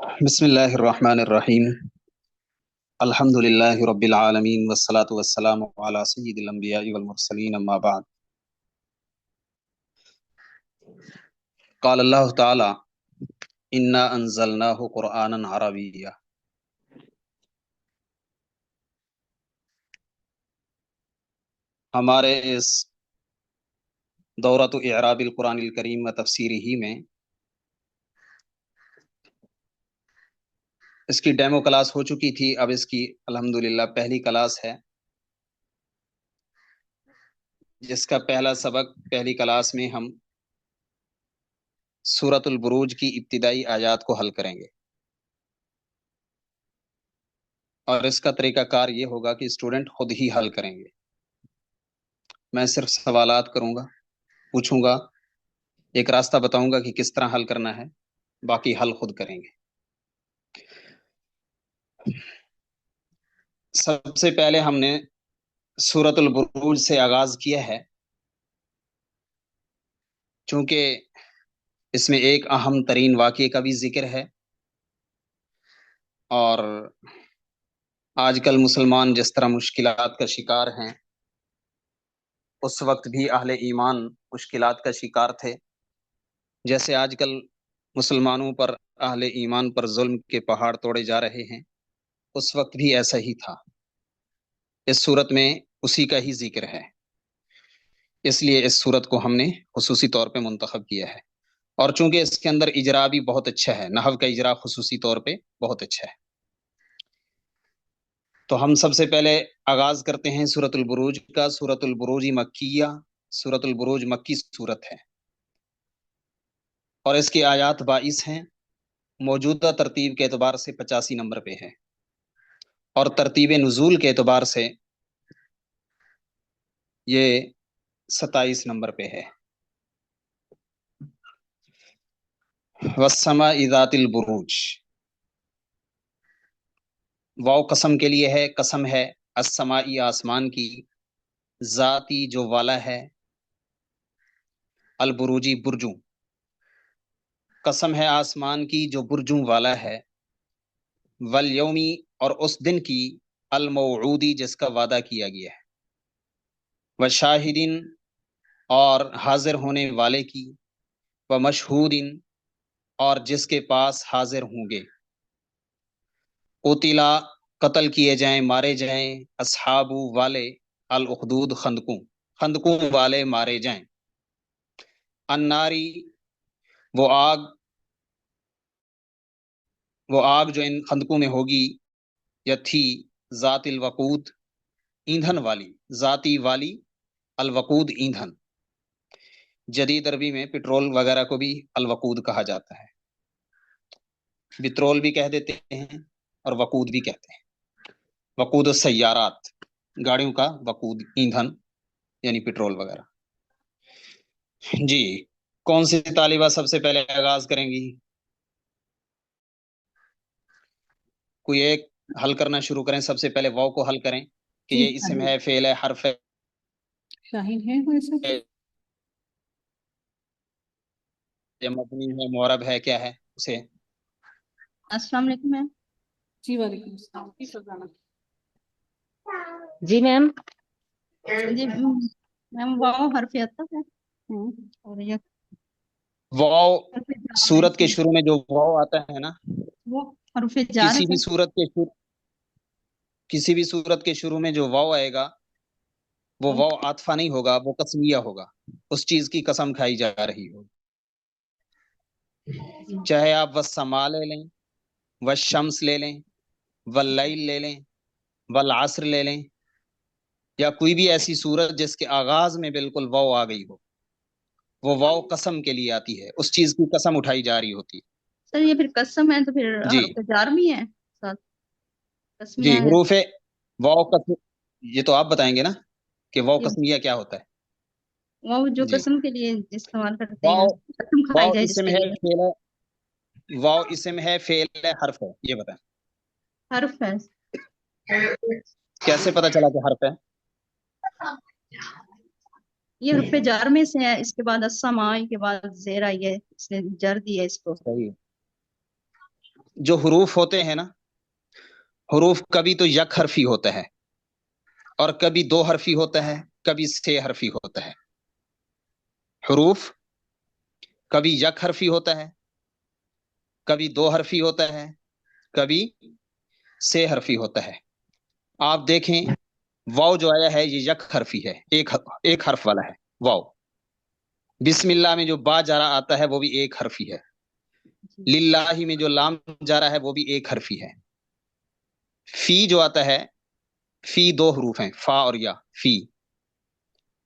بسم الله الرحمن الرحيم. الحمد لله رب العالمين والصلاة والسلام على سيد الأنبياء والمرسلين أما بعد. قال الله تعالى إنا أنزلناه قرآنا عربيا. ہمارے اس دورۃ اعراب القرآن الکریم و تفسیری ہی میں اس کی ڈیمو کلاس ہو چکی تھی. اب اس کی الحمدللہ پہلی کلاس ہے، جس کا پہلا سبق پہلی کلاس میں ہم سورۃ البروج کی ابتدائی آیات کو حل کریں گے، اور اس کا طریقہ کار یہ ہوگا کہ اسٹوڈنٹ خود ہی حل کریں گے. میں صرف سوالات کروں گا، پوچھوں گا، ایک راستہ بتاؤں گا کہ کس طرح حل کرنا ہے، باقی حل خود کریں گے. سب سے پہلے ہم نے سورۃ البروج سے آغاز کیا ہے، چونکہ اس میں ایک اہم ترین واقعے کا بھی ذکر ہے، اور آج کل مسلمان جس طرح مشکلات کا شکار ہیں، اس وقت بھی اہل ایمان مشکلات کا شکار تھے. جیسے آج کل مسلمانوں پر، اہل ایمان پر ظلم کے پہاڑ توڑے جا رہے ہیں، اس وقت بھی ایسا ہی تھا. اس صورت میں اسی کا ہی ذکر ہے، اس لیے اس صورت کو ہم نے خصوصی طور پہ منتخب کیا ہے. اور چونکہ اس کے اندر اجرا بھی بہت اچھا ہے، نحو کا اجرا خصوصی طور پہ بہت اچھا ہے، تو ہم سب سے پہلے آغاز کرتے ہیں سورۃ البروج کا. سورۃ البروج مکیہ، سورۃ البروج مکی سورت ہے، اور اس کی آیات 22 ہیں. موجودہ ترتیب کے اعتبار سے 85 نمبر پہ ہے، اور ترتیب نزول کے اعتبار سے یہ 27 نمبر پہ ہے. والسماء ذات البروج، واو قسم کے لیے ہے، قسم ہے السمائی آسمان کی، ذاتی جو والا ہے، البروجی برجوں، قسم ہے آسمان کی جو برجوں والا ہے، والیومی اور اس دن کی، الموعودی جس کا وعدہ کیا گیا ہے، وشاہدین اور حاضر ہونے والے کی، ومشہودین اور جس کے پاس حاضر ہوں گے. قتلا قتل کیے جائیں، مارے جائیں، اصحاب والے، الاخدود خندقوں، خندقوں والے مارے جائیں. الناری وہ آگ جو ان خندقوں میں ہوگی، یا تھی، ذات الوقود ایندھن والی، ذاتی والی، الوقود ایندھن. جدید عربی میں پٹرول وغیرہ کو بھی الوقود کہا جاتا ہے، پٹرول بھی کہہ دیتے ہیں اور وقود بھی کہتے ہیں. وقود السیارات، گاڑیوں کا وقود، ایندھن یعنی پٹرول وغیرہ. جی، کون سی طالبہ سب سے پہلے آغاز کریں گی؟ کوئی ایک حل کرنا شروع کریں. سب سے پہلے واو کو حل کریں کہ یہ اسم ہے، فعل ہے، حرف ہے، شاہین ہے کوئی سا؟ یا مبنی ہے، معرب ہے، کیا ہے اسے؟ السلام علیکم میم. جی وعلیکم السلام. کی سزانا جی میم. جی میم، واو حرف عطف ہے، اور یہ واو حرف جار سورت کے ہے. شروع میں جو واو آتا ہے نا، وہ حرف جار کسی ہے بھی سر. صورت کے شروع میں جو واو آئے گا، وہ واو عاطفہ نہیں ہوگا، وہ قسمیہ ہوگا، اس چیز کی قسم کھائی جا رہی ہوگی. چاہے آپ والسماء لے لیں، والشمس لے لیں، واللیل لے لیں، والعصر لے لیں، یا کوئی بھی ایسی صورت جس کے آغاز میں بالکل واو آ گئی ہو، وہ واو قسم کے لیے آتی ہے، اس چیز کی قسم اٹھائی جا رہی ہوتی ہے. سر یہ پھر قسم ہے تو پھر جی حرف جار بھی ہے ساتھ، جی، قسمیہ ہے. حروف واو قسم، یہ تو آپ بتائیں گے نا کہ واو جی، قسمیہ کیا ہوتا ہے. واو جو جی، قسم کے لیے استعمال کرتے ہیں، واو قسم کھائی واو جائے جس اسم کے ہے، لیے. فعل ہے، واو اسم ہے، فعل ہے، حرف ہے، یہ بتائیں حرف ہے. کیسے پتا چلا کہ حرف ہے؟ یہ حرف جار میں سے ہے، اس کے بعد السماء کے بعد زیر آئی ہے، اس نے جر دیا اس کو. صحیح. جو حروف ہوتے ہیں نا، حروف کبھی تو یک حرفی ہوتا ہے اور کبھی دو حرفی ہوتا ہے، کبھی چھ حرفی ہوتا ہے۔ حروف کبھی یک حرفی ہوتا ہے، کبھی دو حرفی ہوتا ہے، کبھی سے حرفی ہوتا ہے۔ آپ دیکھیں واو جو آیا ہے یہ یک حرفی ہے، ایک حرف والا ہے واو۔ بسم اللہ میں جو با جارا آتا ہے وہ بھی ایک حرفی ہے۔ للہ میں جو لام جارا ہے وہ بھی ایک حرفی ہے۔ فی جو آتا ہے، فی دو حروف ہیں، فا اور یا۔ فی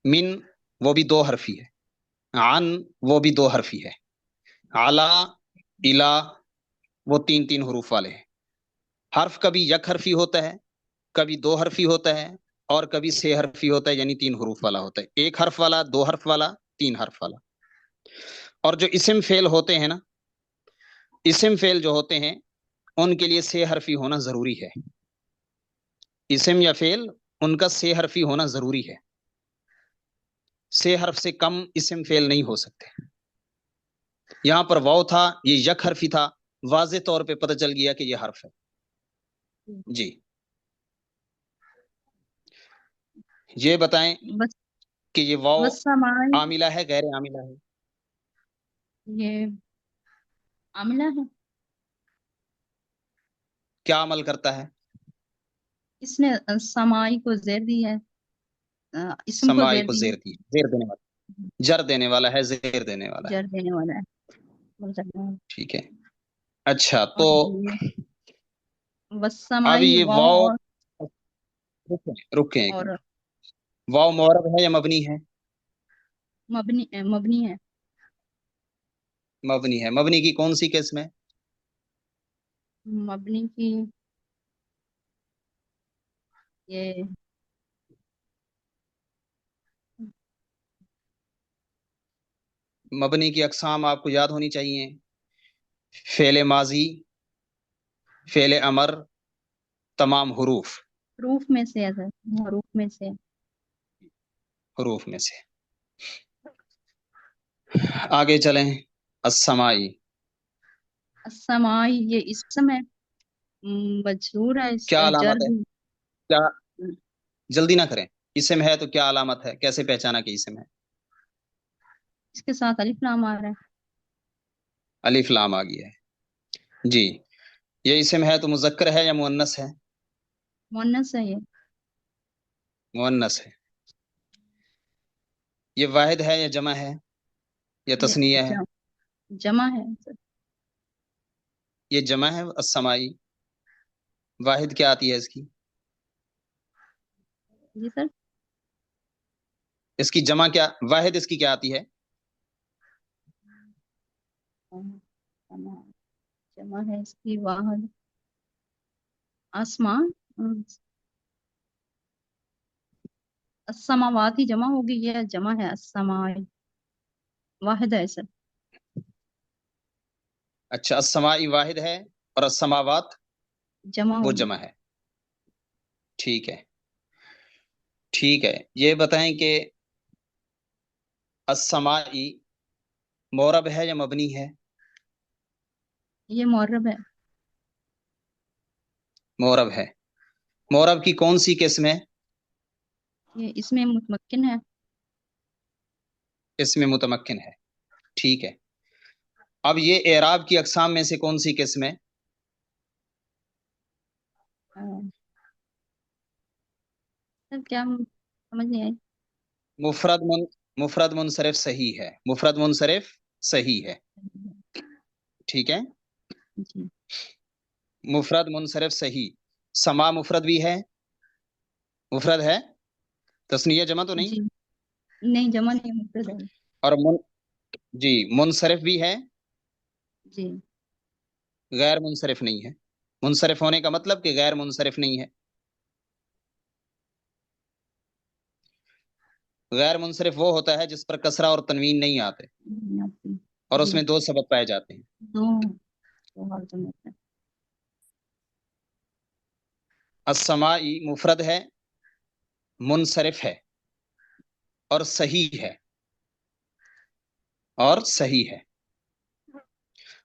من وہ بھی دو حرفی ہے، عن وہ بھی دو حرفی ہے، علا الا وہ تین تین حروف والے ہیں۔ حرف کبھی یک حرفی ہوتا ہے، کبھی دو حرفی ہوتا ہے، اور کبھی سے حرفی ہوتا ہے، یعنی تین حروف والا ہوتا ہے۔ ایک حرف والا، دو حرف والا، تین حرف والا۔ اور جو اسم فعل ہوتے ہیں نا، اسم فعل جو ہوتے ہیں ان کے لیے سے حرفی ہونا ضروری ہے۔ اسم یا فعل ان کا سے حرفی ہونا ضروری ہے۔ سے حرف سے کم اسم فعل نہیں ہو سکتے۔ یہاں پر واو تھا، یہ یک حرفی تھا، واضح طور پہ پتہ چل گیا کہ یہ حرف ہے۔ جی یہ بتائیں بس کہ یہ واو والسماء عاملہ ہے غیر عاملہ ہے؟ یہ عاملہ ہے، کیا عمل کرتا ہے؟ اس نے سمائی کو زیر دی ہے، اسم کو سمائی زیر کو دی ہے، زیر دی، زیر دینے والا، جر دینے والا ہے، زیر دینے والا ہے۔ جر دینے والا ہے، بول سکتے ہیں۔ ٹھیک ہے، اچھا تو اور اب والسمائی یہ واو واو، اور رکیں ایک اور منٹ، واو معرب ہے یا مبنی ہے؟ مبنی ہے، مبنی ہے۔ مبنی کی کون سی قسم ہے؟ مبنی کی یہ مبنی کی اقسام آپ کو یاد ہونی چاہیے: فعل ماضی، فعل امر، تمام حروف، حروف میں سے ہے سر، حروف میں سے۔ حروف میں سے۔ آگے چلیں، السمائی، السمائی یہ اسم ہے، مجرور ہے، اس کیا کا جر علامت ہے؟ بھی کیا، جلدی نہ کریں، اسم ہے تو کیا علامت ہے؟ کیسے پہچانا کہ اسم ہے؟ اس کے ساتھ الف لام آ رہا ہے۔ الف لام آ گیا ہے۔ جی یہ اسم ہے تو مذکر ہے یا مؤنث ہے؟ مؤنث ہے یہ، مؤنث ہے۔ یہ واحد ہے یا جمع ہے یا یہ تثنیہ ہے؟ جمع ہے سر۔ یہ جمع ہے السمائی۔ واحد کیا آتی ہے اس کی؟ جی سر، اس کی جمع کیا، واحد اس کی کیا آتی ہے؟ جمع ہے اس کی واحد، آسمان، السماواتی جمع ہوگی، یہ جمع ہے السمائی، واحد ہے سر۔ اچھا السمائی واحد ہے اور السماوات جمع وہ ہوگی، جمع ہے۔ ٹھیک ہے، ٹھیک ہے، یہ بتائیں کہ السمائی معرب ہے یا مبنی ہے؟ یہ معرب ہے، معرب ہے۔ معرب کی کون سی قسم ہے؟ یہ اس میں متمکن ہے۔ اس میں متمکن ہے۔ ٹھیک ہے، اب یہ اعراب کی اقسام میں سے کون سی قسم ہے؟ سر کیا سمجھ نہیں آئی؟ مفرد منصرف صحیح ہے، مفرد منصرف صحیح ہے۔ ٹھیک ہے، جی مفرد منصرف صحیح۔ سما مفرد بھی ہے، مفرد ہے، تثنیہ جمع تو نہیں؟ جی، نہیں جمع نہیں، مفرد ہے۔ اور جی منصرف بھی ہے، جی غیر منصرف نہیں ہے۔ منصرف ہونے کا مطلب کہ غیر منصرف نہیں ہے۔ غیر منصرف وہ ہوتا ہے جس پر کسرہ اور تنوین نہیں آتے اور اس جی میں دو سبب پائے جاتے ہیں۔ دو حالتوں میں سے۔ السمائی مفرد ہے، منصرف ہے اور صحیح ہے، اور صحیح ہے۔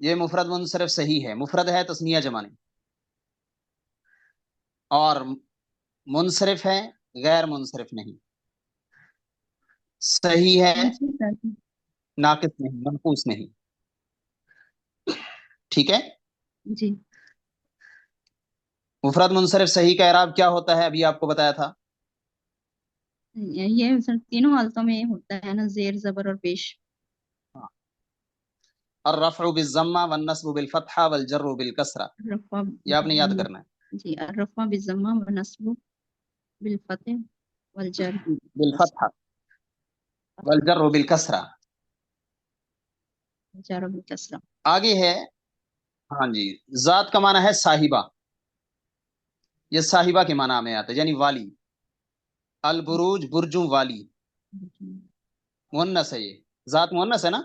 یہ مفرد منصرف صحیح ہے، مفرد ہے تثنیہ جمع نہیں، اور منصرف ہے غیر منصرف نہیں، صحیح ہے کون سی بات ہے؟ ناقص نہیں، منقوص نہیں، ٹھیک ہے۔ جی مفرد منصرف صحیح کا اعراب کیا ہوتا ہے؟ ابھی آپ کو بتایا تھا، یہ سر تینوں حالتوں میں ہوتا ہے نا، زیر زبر اور پیش۔ الرفع بالضمہ والنصب بالفتحہ والجر بالکسرہ، رفع یہ آپ نے یاد کرنا ہے، جی، الرفع بالضمہ والنصب بالفتح والجر بالفتحہ والجر بالکسرہ۔ والجر بالکسرہ۔ آگے ہے، ہاں جی، ذات کا معنی ہے صاحبہ، یہ صاحبہ کے معنی میں آتا ہے یعنی والی، البروج برجوں والی، مؤنث ہے، یہ ذات مؤنث ہے نا،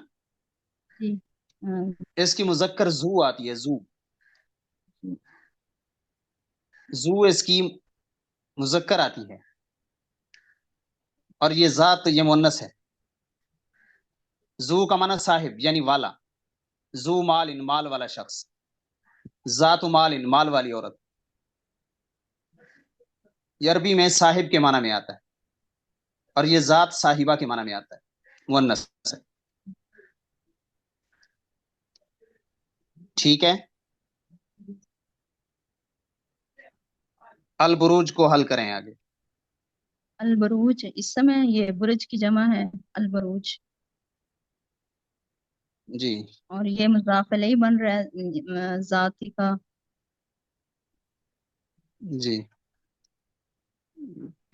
جی اس کی مذکر زو آتی ہے، زو، زو اس کی مذکر آتی ہے، اور یہ ذات یہ مؤنث ہے۔ زو کا معنی صاحب یعنی والا، زو مال ان مال والا شخص، ذات مال ان مال والی عورت، یہ عربی میں صاحب کے معنی میں آتا ہے، اور یہ ذات صاحبہ کے معنی میں آتا ہے، مؤنث ہے، ٹھیک ہے۔ البروج کو حل کریں آگے، البروج، اس سمے یہ برج کی جمع ہے البروج، جی اور یہ مضاف الیہ بن رہا ہے ذاتی کا۔ جی،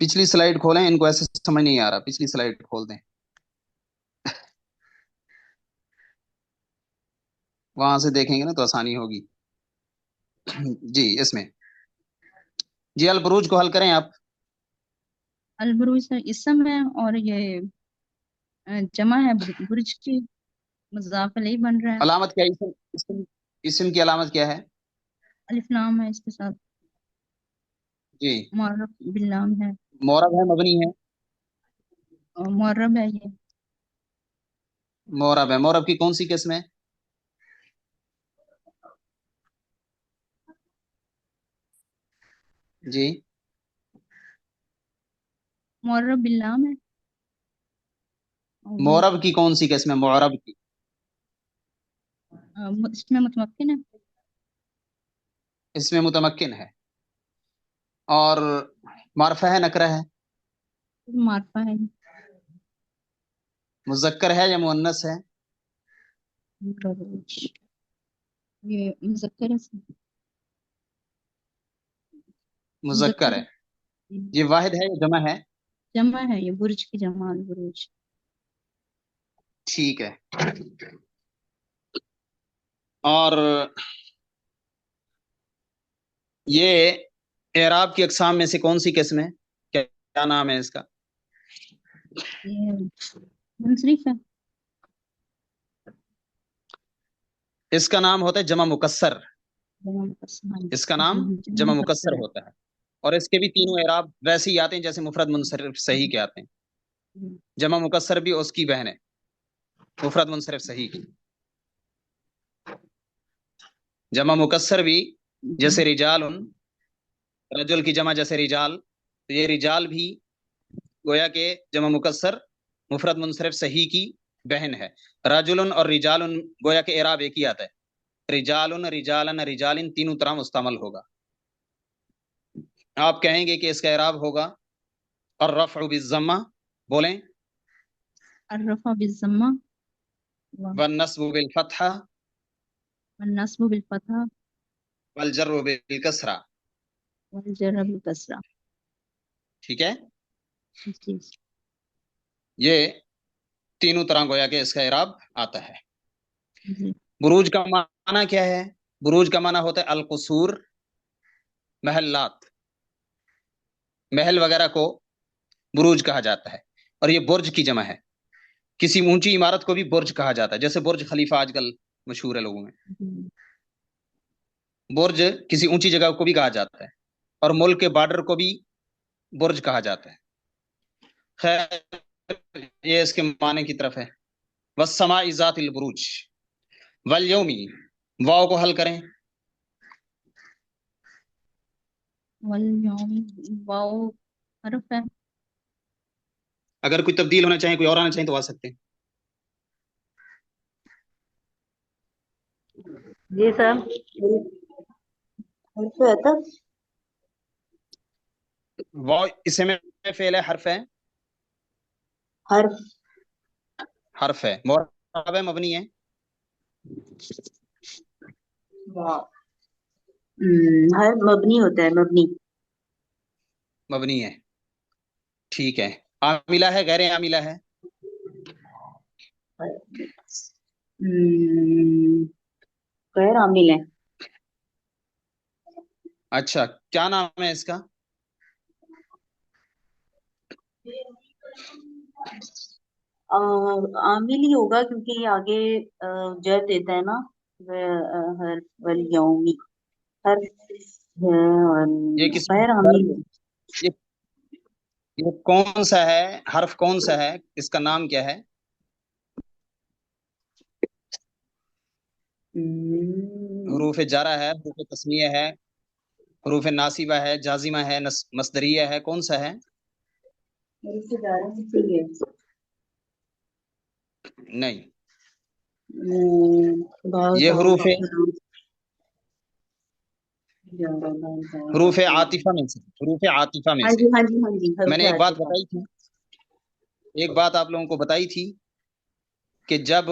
پچھلی سلائیڈ کھولیں، ان کو ایسے سمجھ نہیں آ رہا، پچھلی سلائیڈ کھول دیں، وہاں سے دیکھیں گے نا تو آسانی ہوگی۔ جی اس میں، جی البروج کو حل کریں آپ، البروج سر اسم ہے، اور یہ جمع ہے برج کی، مضاف الیہ بن رہا ہے، علامت کیا ہے؟ اسم کی علامت کیا ہے؟ الف لام ہے اس کے ساتھ، جی معرف باللام ہے، مورب ہے مبنی ہے؟ اور معرب ہے یہ، مورب ہے، مورب کی کون سی قسم ہے؟ جی معرب باللام ہے، اور وہ مورب کی کون سی قسم ہے؟ معرب کی اس میں متمکن ہے، اس میں متمکن ہے، اور معرفہ ہے نکرہ ہے؟ معرفہ ہے، مذکر ہے یا مؤنث ہے؟ البروج یہ مذکر ہے سر، مذکر مذکر ہے، ہے، یہ واحد ہے یا جمع ہے؟ جمع ہے، یہ برج کی جمع البروج۔ ٹھیک ہے، اور یہ اعراب کی اقسام میں سے کون سی قسم ہے؟ کیا نام ہے اس کا؟ یہ منصرف ہے، اس کا نام ہوتا ہے جمع مکسر، جمع مقصر، اس کا نام جمع مکسر ہوتا ہے، اور اس کے بھی تینوں اعراب ویسے ہی آتے ہیں جیسے مفرد منصرف صحیح کے آتے ہیں، جمع مکسر بھی اس کی بہن ہے مفرد منصرف صحیح کی، جمع مکسر بھی جیسے رجال، رجل کی جمع جیسے رجال، تو یہ رجال بھی گویا کہ جمع مکسر مفرد منصرف صحیح کی بہن ہے، رجل اور رجال گویا کہ اعراب ایک ہی آتا ہے، رجال رجالن رجالن تینوں طرح مستعمل ہوگا، آپ کہیں گے کہ اس کا اعراب ہوگا الرفع بالضمہ، بولیں، الرفع بالضمہ والنصب بالفتحہ والنصب بالفتح والجر بالکسرہ، والجر بالکسرہ۔ ٹھیک ہے، جی یہ تینوں طرح گویا کہ اس کا اعراب آتا ہے۔ جی بروج کا معنی کیا ہے؟ بروج کا معنی ہوتا ہے القصور، محلات، محل وغیرہ کو بروج کہا جاتا ہے، اور یہ برج کی جمع ہے، کسی اونچی عمارت کو بھی برج کہا جاتا ہے، جیسے برج خلیفہ آج کل مشہور ہے لوگوں میں، برج کسی اونچی جگہ کو بھی کہا جاتا ہے، اور ملک کے بارڈر کو بھی برج کہا جاتا ہے۔ خیر یہ اس کے معنی کی طرف ہے، والسماء ذات البروج والیوم واو کو حل کریں. والیوم واو حرف ہے. اگر کوئی تبدیل ہونا چاہیں، کوئی اور آنا چاہیں تو آ سکتے ہیں. جی سر حرف ہے تب واو اسم فعل ہے، حرف ہے؟ حرف حرف ہے. معرب ہے، مبنی ہے؟ حرف مبنی ہوتا ہے، مبنی. مبنی ہے. ٹھیک ہے. عاملہ ہے، غیر عاملہ ہے؟ غیر عامل ہے. اچھا، کیا نام ہے اس کا؟ عامل ہی ہوگا کیونکہ یہ آگے جر دیتا ہے نا. حرف والیومی حرف ہے اور یہ کس غیر عامل. یہ یہ کون سا ہے حرف؟ کون سا ہے؟ اس کا نام کیا ہے؟ حروف جارہ ہے، حروف تسمیہ ہے، حروف ناصبہ ہے، جازمہ ہے، مصدریہ ہے، کون سا ہے؟ حروف جارہ میں سے ہی ہے. نہیں، بہت یہ حروف حروف ہاں عاطفہ میں سے، حروف عاطفہ میں سے. جی ہاں جی ہاں جی میں نے حروف ایک بات عاطفہ. بتائی تھی، ایک بات آپ لوگوں کو بتائی تھی کہ جب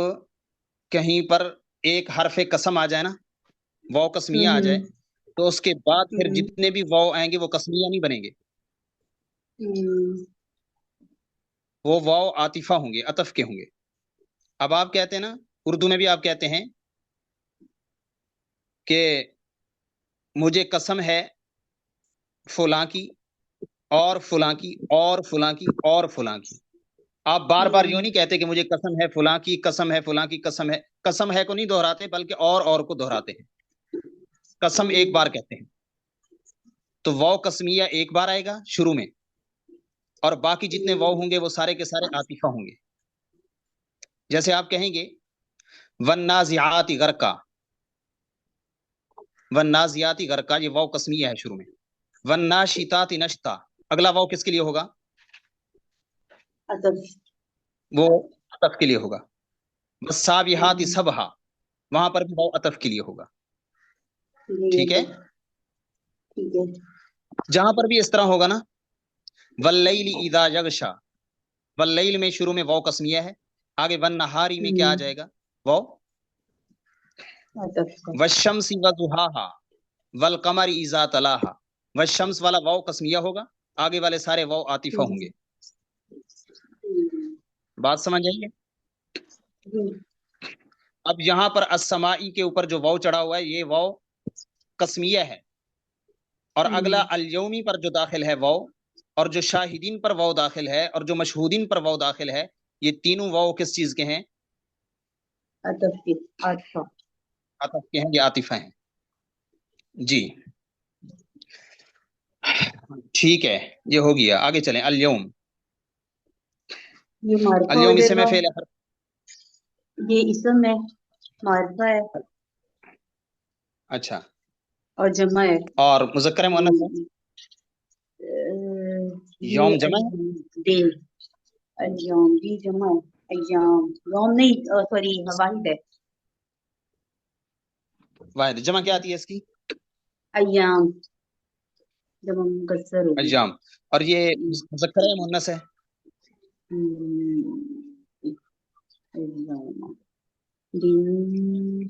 کہیں پر ایک حرف قسم آ جائے نا، واو قسمیہ آ جائے، تو اس کے بعد پھر جتنے بھی واو آئیں گے وہ قسمیہ نہیں بنیں گے، وہ واو عاطفہ ہوں گے، عطف کے ہوں گے. اب آپ کہتے ہیں نا، اردو میں بھی آپ کہتے ہیں کہ مجھے قسم ہے فلاں کی اور فلاں کی اور فلاں کی اور فلاں کی. آپ بار بار یوں نہیں کہتے کہ مجھے قسم ہے فلاں کی، قسم ہے فلاں کی، قسم ہے کو نہیں دہراتے، بلکہ اور کو دہراتے ہیں. قسم ایک بار کہتے ہیں تو واو قسمیہ ایک بار آئے گا شروع میں، اور باقی جتنے واو ہوں گے وہ سارے کے سارے عاطفہ ہوں گے. جیسے آپ کہیں گے والنازعات غرقا، والنازعات غرقا، یہ واو قسمیہ ہے شروع میں. والناشطات نشطا، اگلا واو کس کے لیے ہوگا؟ عطف. وہ عطف کے لیے ہوگا. والسابحات سبحا، وہاں پر بھی واو عطف کے لیے ہوگا. ٹھیک ہے. ٹھیک ہے. جہاں پر بھی اس طرح ہوگا نا، واللیل اذا یغشا، واللیل میں شروع میں واو قسمیہ ہے، آگے والنہاری میں کیا آ جائے گا؟ واو. عطف. والشمس وضحاها والقمر اذا تلاها، والشمس والا واو قسمیہ ہوگا، آگے والے سارے واو عاطفہ ہوں گے. بات سمجھ آئیے؟ اب یہاں پر السمائی کے اوپر جو واو چڑھا ہوا ہے یہ واو قسمیہ ہے، اور اگلا الیومی پر جو داخل ہے واو، اور جو شاہدین پر واو داخل ہے، اور جو مشہودین پر واو داخل ہے، یہ تینوں واو کس چیز کے ہیں؟ عطف کی. عطف. عطف کے ہیں، یہ عاطفہ ہیں. جی ٹھیک ہے، یہ ہو گیا. آگے چلیں. الیوم، یہ معرفہ ہو الیوم جائے اسے میں گا. فعل ہے. یہ اسم ہے، معرفہ ہے اچھا، اور جمع ہے. اور مذکر مؤنث ہے؟ یوم یہ جمع ہے؟ دن ایام بھی جمع ہے. ایام یوم نہیں، سوری واحد ہے. واحد. جمع کیا آتی ہے اس کی؟ ایام جمع مکسر ہوگی. ایام. اور یہ مذکر ہے مؤنث ہے؟ ایام دن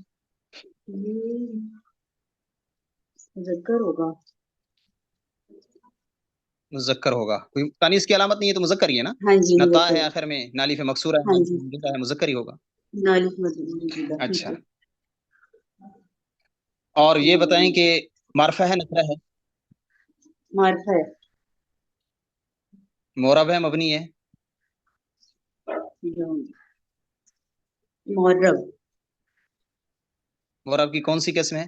مذکر ہوگا. مذکر ہوگا. کوئی تانیث کی علامت نہیں ہے تو مذکر ہی ہے نا. ہاں جی نتا مذکر. ہے آخر میں، نالیف مکسور ہے، ہاں جی ہے مذکر ہی ہوگا. نالف موجودہ. ٹھیک اچھا، ہے. اور یہ بتائیں کہ معرفہ ہے نکرہ ہے؟ معرفہ ہے. معرب ہے، مبنی ہے؟ معرب. معرب کی کون سی قسم ہے؟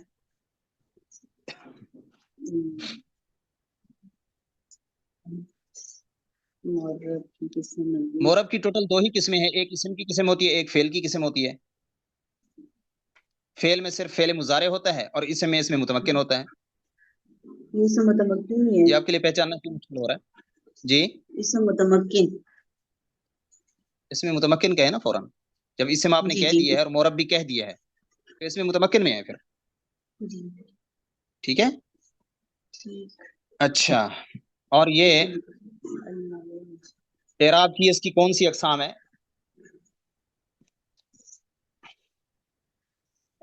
معرب کی قسم نہیں. معرب کی ٹوٹل دو ہی قسمیں ہیں، ایک اسم کی قسم ہوتی ہے، ایک فعل کی قسم ہوتی ہے. فعل میں صرف فعل مضارع ہوتا ہے اور اسم میں اس میں متمکن ہوتا ہے. یہ اسم متمکن ہی یہ ہے. آپ کے لیے پہچاننا کیوں مشکل ہو رہا ہے؟ جی اسم متمکن. اس میں متمکن کا ہے نا فوراً. جب اسم آپ نے جی کہہ جی دیا ہے اور مورب بھی کہہ دیا ہے تو اس میں متمکن میں ہے پھر. جی ٹھیک ہے. ٹھیک. اچھا، اور یہ اعراب کی اس کی کون سی اقسام ہے؟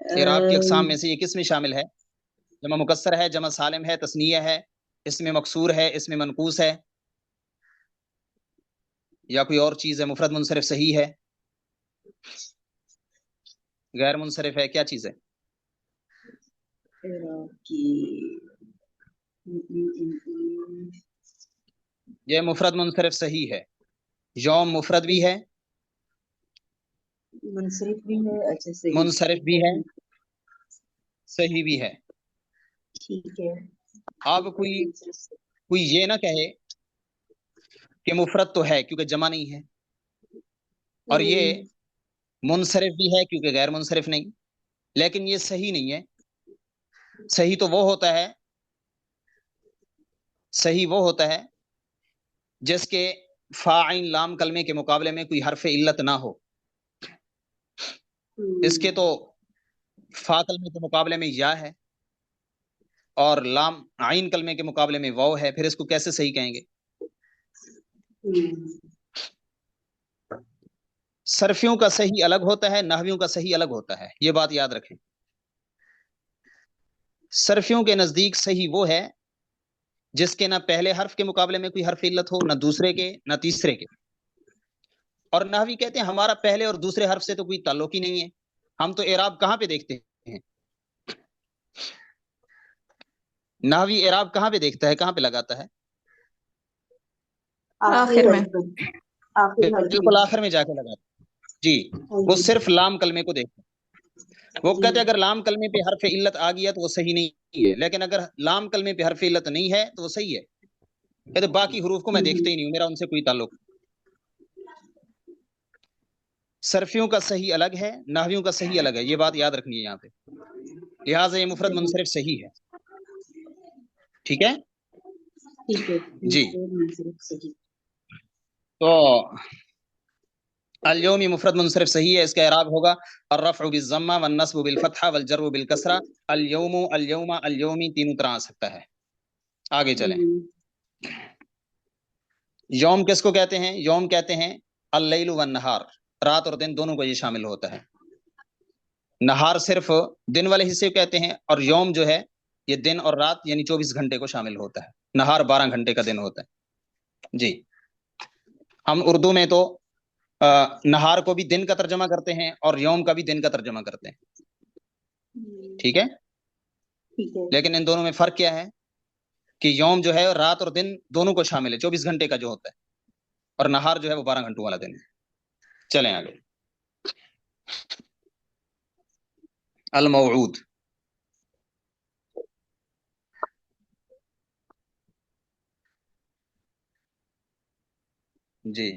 اعراب کی اقسام میں سے یہ کس میں شامل ہے؟ جمع مکسر ہے، جمع سالم ہے، تثنیہ ہے، اس میں مکسور ہے، اس میں منقوص ہے، یا کوئی اور چیز ہے؟ مفرد منصرف صحیح ہے، غیر منصرف ہے، کیا چیز ہے؟ یہ مفرد منصرف صحیح ہے. یوم مفرد بھی ہے، منصرف بھی ہے. اچھا صحیح. منصرف بھی ہے، صحیح بھی ہے. ٹھیک ہے. آپ کوئی یہ نہ کہے کہ مفرد تو ہے کیونکہ جمع نہیں ہے، اور یہ منصرف بھی ہے کیونکہ غیر منصرف نہیں، لیکن یہ صحیح نہیں ہے. صحیح تو وہ ہوتا ہے، صحیح وہ ہوتا ہے جس کے فاعل لام کلمے کے مقابلے میں کوئی حرف علت نہ ہو. اس کے تو فا کلمے کے مقابلے میں یا ہے اور لام عین کلمے کے مقابلے میں واو ہے، پھر اس کو کیسے صحیح کہیں گے؟ صرفیوں کا صحیح الگ ہوتا ہے، نحویوں کا صحیح الگ ہوتا ہے، یہ بات یاد رکھیں. صرفیوں کے نزدیک صحیح وہ ہے جس کے نہ پہلے حرف کے مقابلے میں کوئی حرف علت ہو، نہ دوسرے کے، نہ تیسرے کے. اور نحوی کہتے ہیں ہمارا پہلے اور دوسرے حرف سے تو کوئی تعلق ہی نہیں ہے، ہم تو اعراب کہاں پہ دیکھتے ہیں؟ نحوی اعراب کہاں پہ دیکھتا ہے، کہاں پہ لگاتا ہے؟ آخر میں. آخری حرف بالکل آخر میں جا کے لگاتا ہے. جی، وہ صرف لام کلمے کو دیکھتا ہے. وہ کہتے ہیں اگر لام کلمے پہ حرف علت آ گیا تو وہ صحیح نہیں ہے، لیکن اگر لام کلمے پہ حرف علت نہیں ہے تو وہ صحیح ہے. کہتے باقی حروف کو میں دیکھتے ہی نہیں ہوں، میرا ان سے کوئی تعلق. صرفیوں کا صحیح الگ ہے، نحویوں کا صحیح الگ ہے، یہ بات یاد رکھنی ہے یہاں پہ. لہٰذا یہ مفرد منصرف صحیح ہے. ٹھیک ہے جی. تو اليوم مفرد منصرف صحیح ہے، اس کا اعراب ہوگا الرفع بالضمہ والنصب بالفتحہ والجر بالکسرہ. اليوم، اليوم، اليومی تینوں طرح آ سکتا ہے. آگے چلیں. یوم کس کو کہتے ہیں؟ یوم کہتے ہیں اللیل والنہار، رات اور دن دونوں کو یہ شامل ہوتا ہے. نہار صرف دن والے حصے کو کہتے ہیں، اور یوم جو ہے یہ دن اور رات یعنی 24 گھنٹے کو شامل ہوتا ہے. نہار 12 گھنٹے کا دن ہوتا ہے. جی، ہم اردو میں تو نہار کو بھی دن کا ترجمہ کرتے ہیں اور یوم کا بھی دن کا ترجمہ کرتے ہیں. ٹھیک ہے، لیکن ان دونوں میں فرق کیا ہے کہ یوم جو ہے رات اور دن دونوں کو شامل ہے، 24 گھنٹے کا جو ہوتا ہے، اور نہار جو ہے وہ 12 گھنٹوں والا دن ہے. چلیں آگے. الموعود. جی،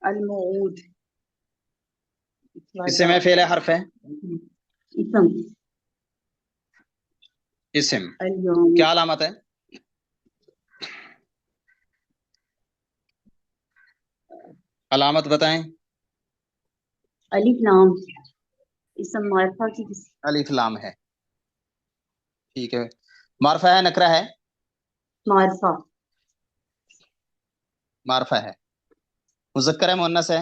الموعود اسم ہے، فعل ہے، حرف ہے؟ اسم. اسم. اليوم. کیا علامت ہے؟ علامت بتائیں. الف لام. اسم معرفہ کی الف لام ہے. ٹھیک ہے. معرفہ ہے، نکرہ ہے؟ معرفہ. معرفہ ہے. مذکر ہے، مؤنث ہے؟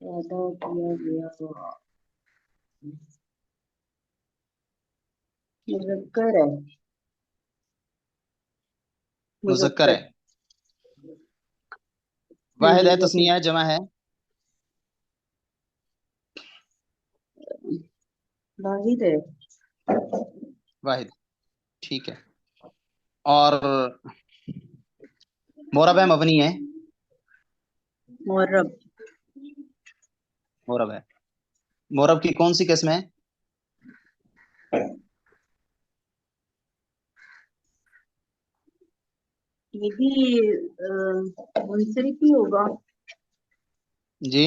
پیدا کیا گیا مذکر ہے. مذکر ہے. واحد ہے، تثنیہ ہے، جمع ہے؟ واحد ہے. واحد. ٹھیک ہے. اور مورب ہے، مبنی ہے؟ مورب. مورب ہے. مورب کی کون سی قسم ہے؟ یہ بھی منصرف ہی ہوگا. جی،